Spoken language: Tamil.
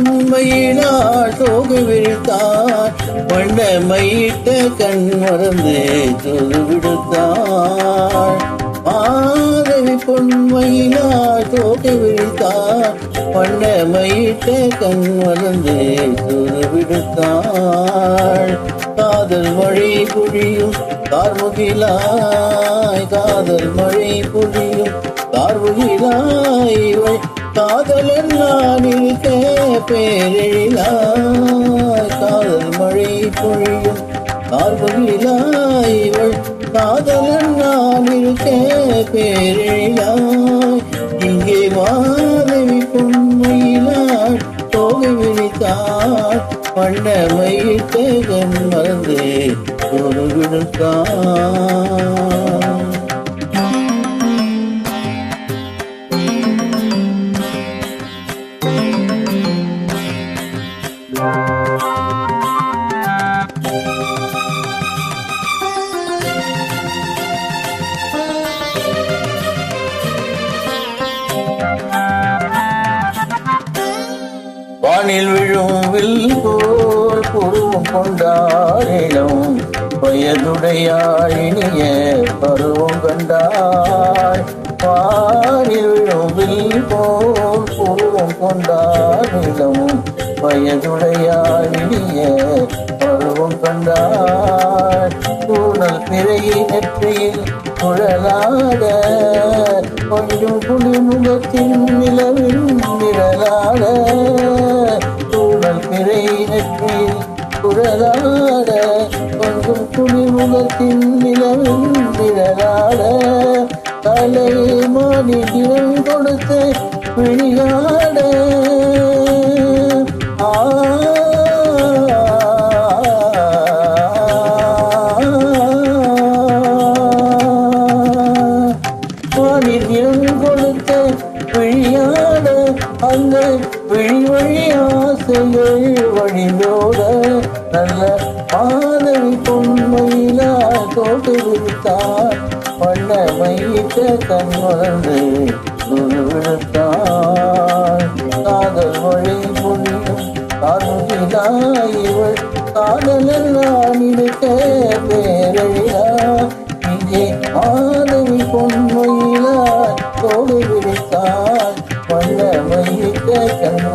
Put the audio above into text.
பொன்மையினால் தோகை விரித்தார், வண்ணமையிட்ட கண் மறந்து தூது விடுத்தார். மாதவி பொன்மையினால் தோகை விரித்தார், வண்ணமையிட்ட கண் மறந்து தூது விடுத்தார். காதல் மழை பொழியும் கார்முகிலாய், காதல் மழை பொழியும் கார்முகிலாய், இவள் காதலன் நான் இருக்க பேரெழிலாய். காதல் மழை பொழியும் கார்முகிலாய், இவள் காதலன் நான் இருக்க பேரெழிலாய். இங்கே மாதவி பொன்மையிலாள் தோகை விழித்தாள், வண்ணமையிட்ட கண் மறந்து ஒரு விடுத்தாள். வானில் விழும் வில் போல் புருவம் கொண்டாரிடம், வயதுடையாழினிய பருவம் கண்டாய். வானில் விழும் வில் போல் புருவம் கொண்டாரிடம், வயதுடையாழினிய பருவம் கண்டாய். கூணல் பிறையை நெற்றியில் குழலாட, கொஞ்சம் குளிர்முகத்தின் நிலவில் நிழலாட. கூணல் பிறை நெற்றியில் குழலாட, கொஞ்சம் குளிர்முகத்தின் நிலவில் நிழலாட. தலையை மாறி தினம் கொடுத்து விழியாட. கொடுத்த விழியாட, அந்த விழி வழி ஆசைகள் வழியோட. நல்ல மாதவி பொன்மையிலா தோட்டு விடுத்தார், வண்ணமையிட்ட கண் மறந்து துரு விடுத்தார். காதல் மழை பொழியும் கார்முகிலாய், இவள் காதலன் நான் இருக்க பேரழியா. இங்கே மாதவி பொன்மையிலா தோடு விடுத்தார், வண்ணமையிட்ட கண்